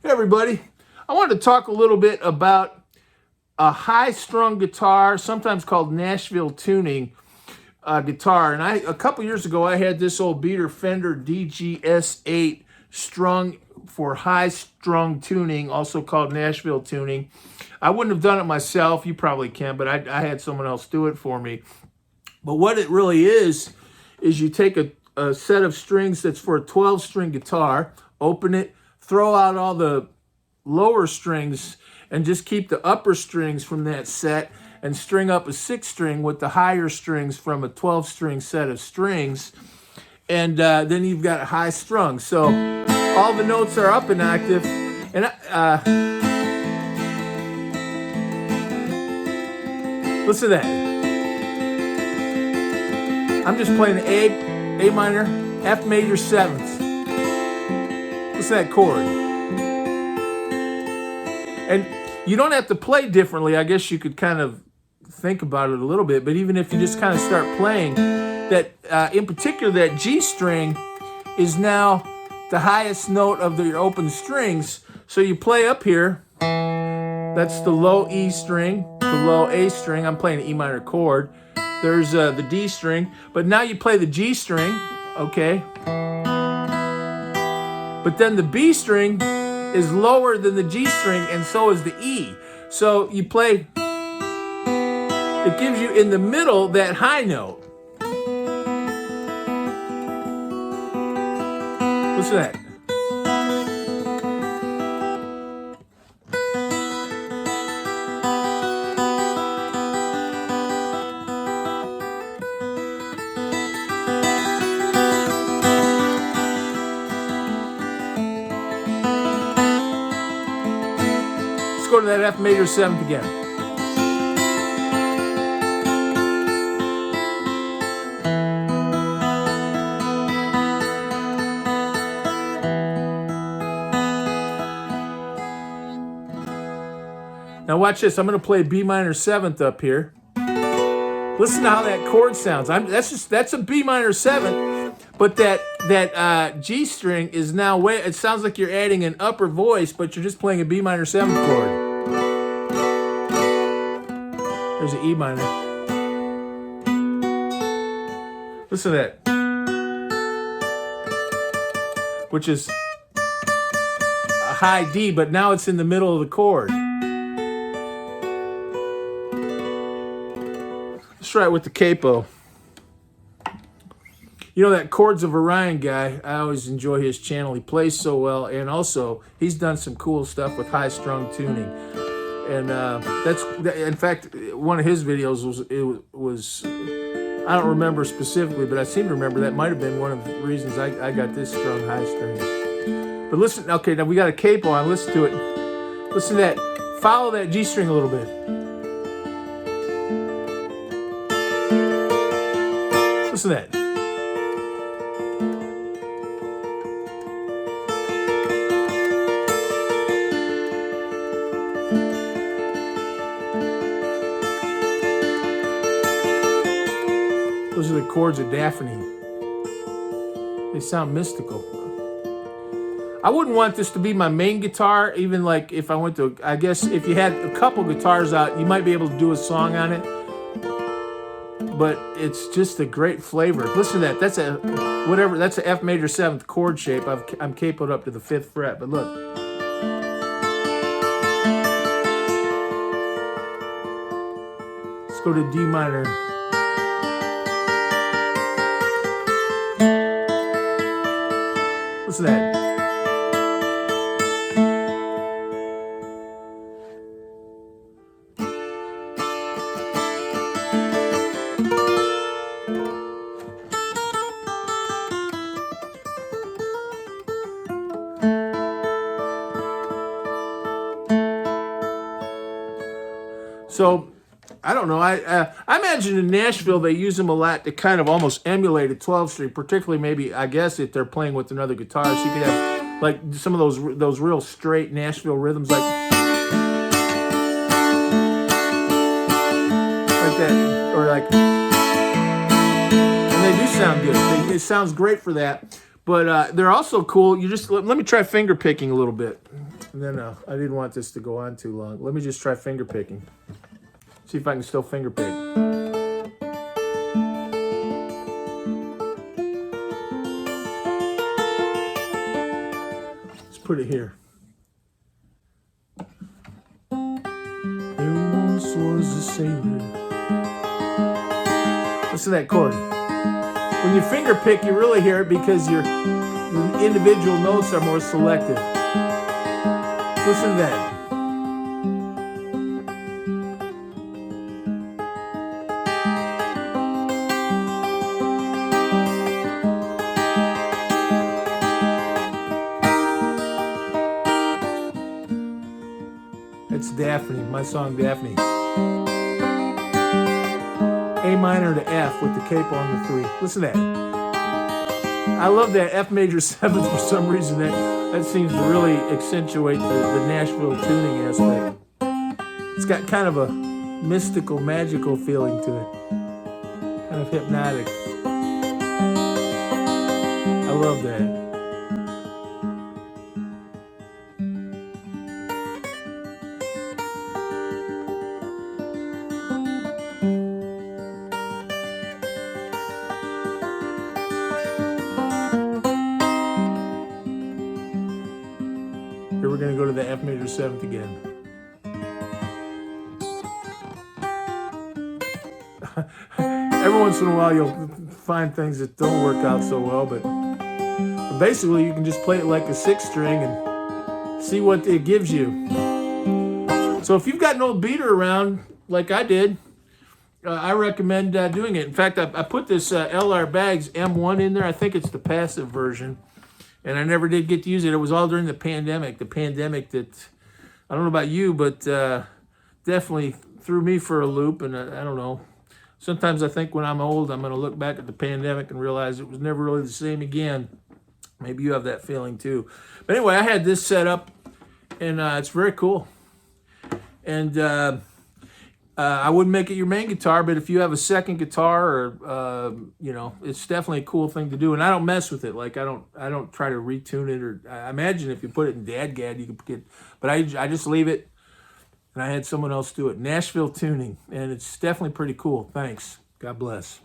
Hey everybody, I wanted to talk a little bit about a high-strung guitar, sometimes called Nashville tuning guitar. And a couple years ago, I had this old beater Fender DGS-8 strung for high-strung tuning, also called Nashville tuning. I wouldn't have done it myself. You probably can, but I had someone else do it for me. But what it really is you take a set of strings that's for a 12-string guitar, open it, throw out all the lower strings, and just keep the upper strings from that set and string up a 6-string with the higher strings from a 12-string set of strings. And then you've got high strung. So all the notes are up and active. And listen to that. I'm just playing A minor, F major 7th. What's that chord? And you don't have to play differently. I guess you could kind of think about it a little bit, but even if you just kind of start playing, that in particular, that G string is now the highest note of your open strings. So you play up here, that's the low E string, the low A string. I'm playing an E minor chord. There's the D string, but now you play the G string, okay? But then the B string is lower than the G string, and so is the E. So you play, it gives you in the middle that high note. Listen to that. Let's go to that F major 7th again. Now watch this. I'm going to play B minor 7th up here. Listen to how that chord sounds. That's a B minor 7th, but that G string is now way. It sounds like you're adding an upper voice, but you're just playing a B minor 7th chord. There's an E minor. Listen to that, which is a high D, but now it's in the middle of the chord. Let's try it with the capo. You know, that Chords of Orion guy, I always enjoy his channel. He plays so well, and also he's done some cool stuff with high-strung tuning. And in fact, one of his videos was I don't remember specifically, but I seem to remember that might have been one of the reasons I got this strung high string. But listen, okay, now we got a capo on. Listen to it. Listen to that. Follow that G string a little bit. Listen to that. Those are the chords of Daphne. They sound mystical. I wouldn't want this to be my main guitar, even like if I went to, I guess if you had a couple guitars out, you might be able to do a song on it. But it's just a great flavor. Listen to that. That's a whatever. That's a F major 7th chord shape. I'm capoed up to the 5th fret. But look. Let's go to D minor. Listen to that. So, I don't know. I imagine in Nashville they use them a lot to kind of almost emulate a 12-string, particularly maybe, I guess, if they're playing with another guitar. So you could have like some of those real straight Nashville rhythms like that, or like, and they do sound good. It sounds great for that. But they're also cool. You just let me try finger picking a little bit. and then I didn't want this to go on too long. Let me just try finger picking. See if I can still finger pick. Let's put it here. There once was a sailor. Listen to that chord. When you finger pick, you really hear it because your individual notes are more selective. Listen to that. It's Daphne, my song Daphne. A minor to F with the capo on the 3. Listen to that. I love that F major 7th for some reason. That seems to really accentuate the Nashville tuning aspect. It's got kind of a mystical, magical feeling to it. Kind of hypnotic. I love that. Here we're going to go to the F major 7th again. Every once in a while you'll find things that don't work out so well, but basically you can just play it like a 6th string and see what it gives you. So if you've got an old beater around, like I did, I recommend doing it. In fact, I put this LR Baggs M1 in there. I think it's the passive version. And I never did get to use it. It was all during the pandemic. The pandemic that, I don't know about you, but definitely threw me for a loop. And I don't know. Sometimes I think when I'm old, I'm going to look back at the pandemic and realize it was never really the same again. Maybe you have that feeling too. But anyway, I had this set up, and it's very cool. And I wouldn't make it your main guitar, but if you have a second guitar, or you know, it's definitely a cool thing to do. And I don't mess with it. Like I don't try to retune it, or I imagine if you put it in DADGAD, you could get. But I just leave it, and I had someone else do it. Nashville tuning, and it's definitely pretty cool. Thanks. God bless.